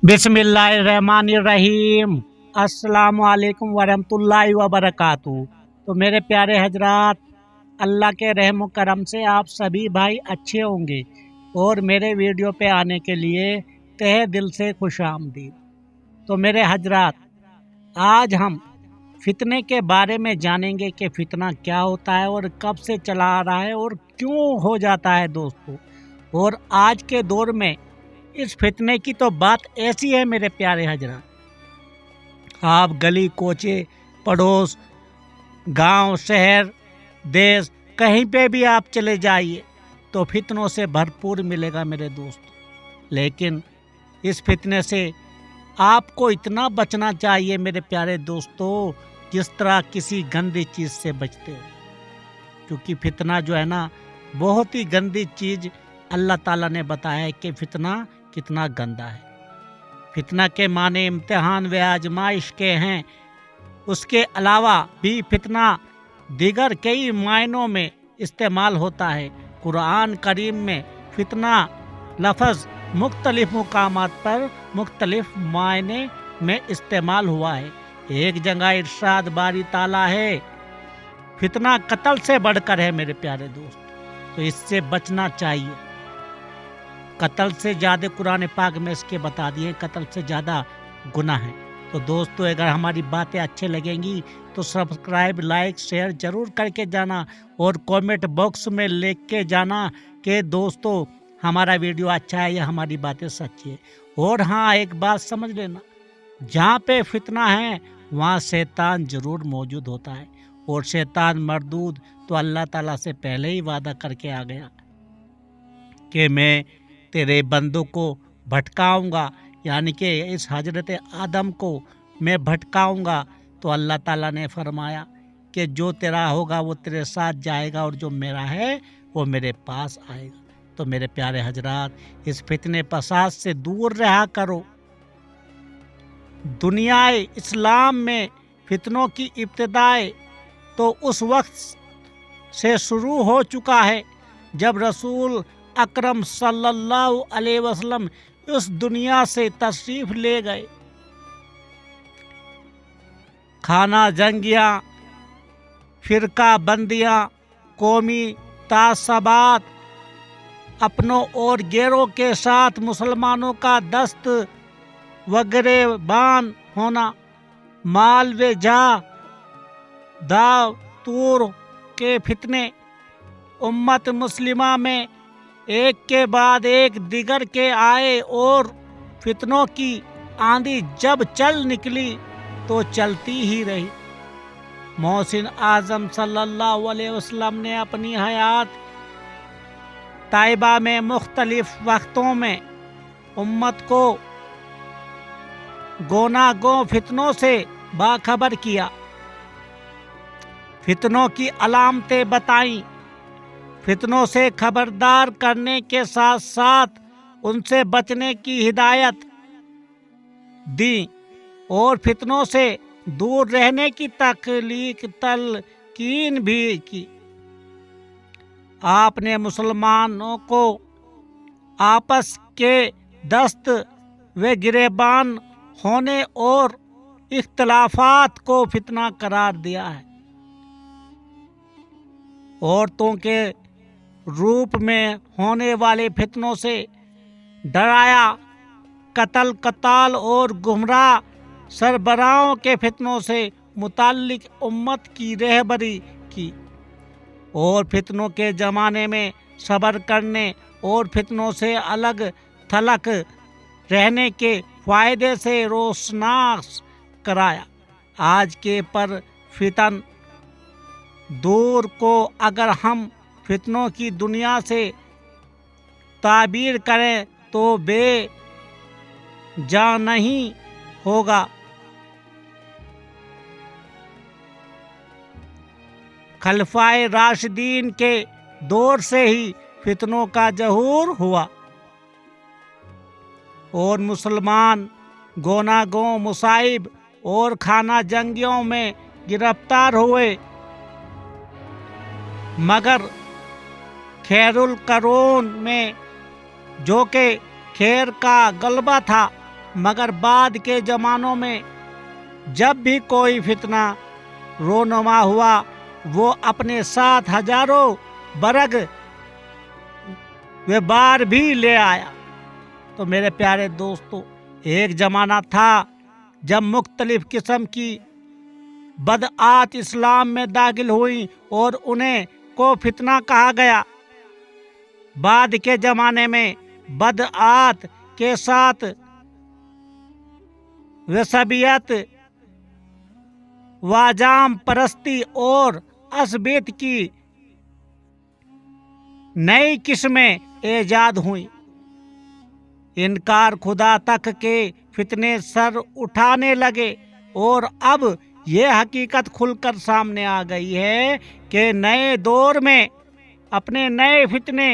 बिस्मिल्लाहिर्रहमानिर्रहीम। अस्सलाम वालेकुम वरहमतुल्लाहि वबरकातुहू। तो मेरे प्यारे हजरात, अल्लाह के रहम करम से आप सभी भाई अच्छे होंगे और मेरे वीडियो पे आने के लिए तहे दिल से खुश आमदीद। तो मेरे हजरात, आज हम फितने के बारे में जानेंगे कि फितना क्या होता है और कब से चला आ रहा है और क्यों हो जाता है दोस्तों। और आज के दौर में इस फितने की तो बात ऐसी है मेरे प्यारे हजरात, आप गली कोचे पड़ोस गांव शहर देश कहीं पे भी आप चले जाइए तो फितनों से भरपूर मिलेगा मेरे दोस्त। लेकिन इस फितने से आपको इतना बचना चाहिए मेरे प्यारे दोस्तों, जिस तरह किसी गंदी चीज़ से बचते हो, क्योंकि फितना जो है ना बहुत ही गंदी चीज़ अल्लाह ताला ने बताया है कि फितना कितना गंदा है। फितना के माने इम्तिहान व आजमाइश के हैं। उसके अलावा भी फितना दीगर कई मायनों में इस्तेमाल होता है। कुरान करीम में फितना लफ्ज़ मुख्तलिफ मुकामात पर मुख्तलिफ मायने में इस्तेमाल हुआ है। एक जगह इरशाद बारी ताला है, फितना कत्ल से बढ़कर है मेरे प्यारे दोस्त, तो इससे बचना चाहिए। कत्ल से ज़्यादा कुरान पाक में इसके बता दिए, कत्ल से ज़्यादा गुनाह है। तो दोस्तों, अगर हमारी बातें अच्छे लगेंगी तो सब्सक्राइब लाइक शेयर ज़रूर करके जाना और कमेंट बॉक्स में लिख के जाना कि दोस्तों हमारा वीडियो अच्छा है या हमारी बातें सच्ची है। और हाँ, एक बात समझ लेना, जहाँ पे फितना है वहाँ शैतान ज़रूर मौजूद होता है, और शैतान मरदूद तो अल्लाह ताला से पहले ही वादा करके आ गया कि मैं तेरे बंदों को भटकाऊंगा, यानी कि इस हजरत आदम को मैं भटकाऊंगा। तो अल्लाह ताला ने फरमाया कि जो तेरा होगा वो तेरे साथ जाएगा और जो मेरा है वो मेरे पास आएगा। तो मेरे प्यारे हजरात, इस फितने फसाद से दूर रहा करो। दुनियाए इस्लाम में फितनों की इब्तिदाए तो उस वक्त से शुरू हो चुका है जब रसूल अकरम सल्लल्लाहु अलैहि वसल्लम उस दुनिया से तशरीफ ले गए। खाना जंगियाँ, फिरका बंदियाँ, कौमी तासबात, अपनों और गैरों के साथ मुसलमानों का दस्त वगैरह बान होना, माल व जा दाव तूर के फितने उम्मत मुस्लिमा में एक के बाद एक दिगर के आए, और फितनों की आंधी जब चल निकली तो चलती ही रही। मोहसिन आज़म सल्लल्लाहु अलैहि वसल्लम ने अपनी हयात ताइबा में मुख्तलिफ वक्तों में उम्मत को गोना गो फितनों से बाखबर किया, फितनों की अलामतें बताईं, फितनों से खबरदार करने के साथ साथ उनसे बचने की हिदायत दी और फितनों से दूर रहने की तलकीन भी की। आपने मुसलमानों को आपस के दस्त व गिरेबान होने और इख्तलाफात को फितना करार दिया है। औरतों के रूप में होने वाले फितनों से डराया, कत्ल कताल और गुमराह सरबराहों के फितनों से मुताल्लिक उम्मत की रहबरी की, और फितनों के ज़माने में सब्र करने और फितनों से अलग थलग रहने के फ़ायदे से रोशनास कराया। आज के पर फितन दूर को अगर हम फितनों की दुनिया से ताबीर करें तो बेजा नहीं होगा। खलफाए राशिदीन के दौर से ही फितनों का ज़हूर हुआ और मुसलमान गोना गो मुसाइब और खाना जंगियों में गिरफ्तार हुए, मगर खैरुल करून में जो कि खैर का गलबा था मगर बाद के जमानों में जब भी कोई फितना रोनुमा हुआ वो अपने साथ हजारों बरग वे बार भी ले आया। तो मेरे प्यारे दोस्तों, एक जमाना था जब मुख्तलिफ किस्म की बदआत इस्लाम में दाखिल हुई और उन्हें को फितना कहा गया। बाद के जमाने में बदआत के साथ वसबियत, वाजाम परस्ती और असबियत की नई किस्में ईजाद हुई। इनकार खुदा तक के फितने सर उठाने लगे और अब ये हकीकत खुलकर सामने आ गई है कि नए दौर में अपने नए फितने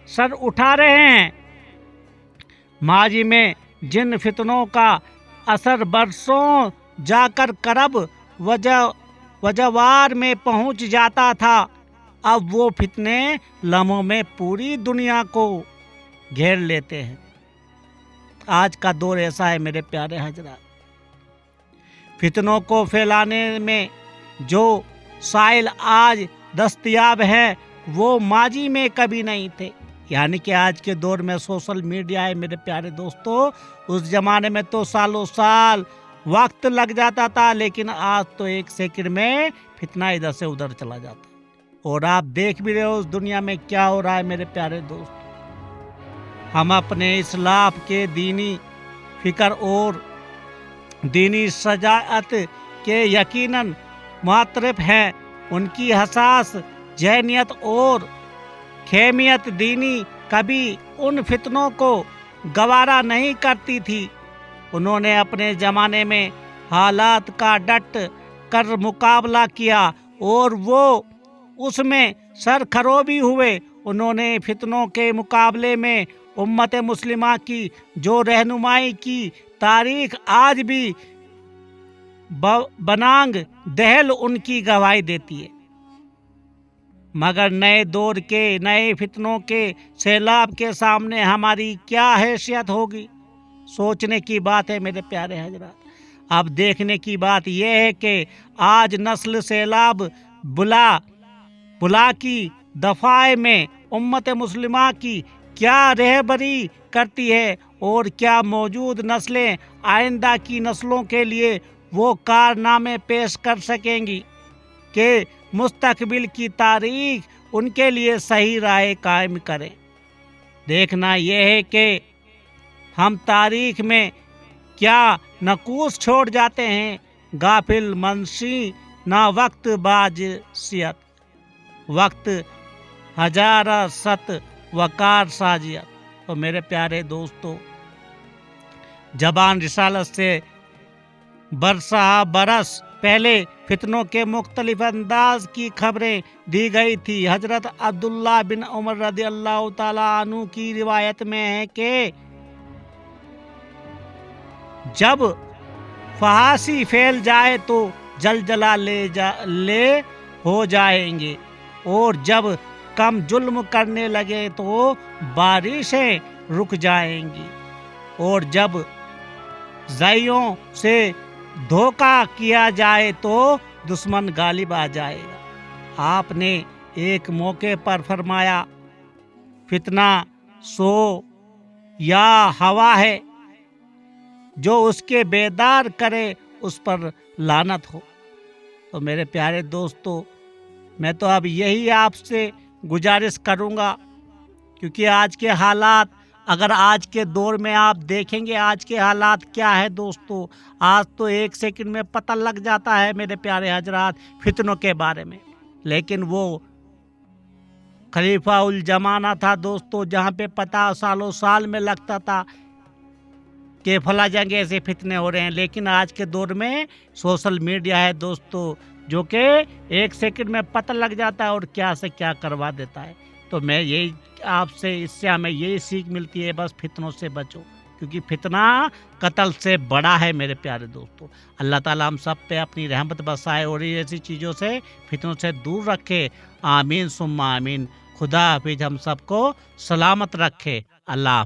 सर उठा रहे हैं। माजी में जिन फितनों का असर बरसों जाकर करब वजवार में पहुंच जाता था, अब वो फितने लम्हों में पूरी दुनिया को घेर लेते हैं। आज का दौर ऐसा है मेरे प्यारे हजरात। फितनों को फैलाने में जो साइल आज दस्तयाब है वो माजी में कभी नहीं थे। यानी कि आज के दौर में सोशल मीडिया है मेरे प्यारे दोस्तों। उस जमाने में तो सालों साल वक्त लग जाता था, लेकिन आज तो एक सेकंड में फितना इधर से उधर चला जाता है। और आप देख भी रहे हो उस दुनिया में क्या हो रहा है मेरे प्यारे दोस्त। हम अपने इस्लाफ के दीनी फिक्र और दीनी सजात के यकीनन मुआतरफ हैं। उनकी हसास जहनियत और खेमियत दीनी कभी उन फितनों को गवारा नहीं करती थी। उन्होंने अपने ज़माने में हालात का डट कर मुकाबला किया और वो उसमें सरखरोबी हुए। उन्होंने फितनों के मुकाबले में उम्मत मुस्लिमा की जो रहनुमाई की तारीख आज भी बनांग दहल उनकी गवाही देती है। मगर नए दौर के नए फितनों के सैलाब के सामने हमारी क्या हैसियत होगी, सोचने की बात है मेरे प्यारे हजरात। अब देखने की बात यह है कि आज नस्ल सैलाब बुला की दफाए में उम्मत मुस्लिमा की क्या रहबरी करती है और क्या मौजूद नस्लें आइंदा की नस्लों के लिए वो कारनामे पेश कर सकेंगी कि मुस्तकबिल की तारीख उनके लिए सही राह कायम करें। देखना यह है कि हम तारीख में क्या नकूस छोड़ जाते हैं। गाफिल मनशी ना वक्त बाजियत, वक्त हजारा सत वकार साजियत। तो मेरे प्यारे दोस्तों, जबान रिसालत से बरसा बरस पहले फितनों के मुख्तलिफ अंदाज की खबरें दी गई थी। हजरत अब्दुल्ला बिन उमर रदी अल्लाह ताला अन्हु की रिवायत में है कि जब फहासी फैल जाए तो जलजला ले हो जाएंगे और जब कम जुल्म करने लगे तो बारिशें रुक जाएंगी और जब ज़ाइयों से धोखा किया जाए तो दुश्मन गालिब आ जाएगा। आपने एक मौके पर फरमाया, फितना सो या हवा है, जो उसके बेदार करे उस पर लानत हो। तो मेरे प्यारे दोस्तों, मैं तो अब यही आपसे गुजारिश करूंगा, क्योंकि आज के हालात, अगर आज के दौर में आप देखेंगे आज के हालात क्या है दोस्तों, आज तो एक सेकंड में पता लग जाता है मेरे प्यारे हजरात फितनों के बारे में। लेकिन वो खलीफा उल जमाना था दोस्तों, जहाँ पे पता सालों साल में लगता था कि फला जंग ऐसे फितने हो रहे हैं। लेकिन आज के दौर में सोशल मीडिया है दोस्तों, जो कि एक सेकंड में पता लग जाता है और क्या से क्या करवा देता है। तो मैं यही आपसे, इससे हमें यही सीख मिलती है, बस फितनों से बचो, क्योंकि फितना कत्ल से बड़ा है मेरे प्यारे दोस्तों। अल्लाह ताला हम सब पे अपनी रहमत बरसाए और ऐसी चीज़ों से, फितनों से दूर रखे। आमीन सुम्मा आमीन। खुदा हाफिज, हम सबको सलामत रखे। अल्लाह।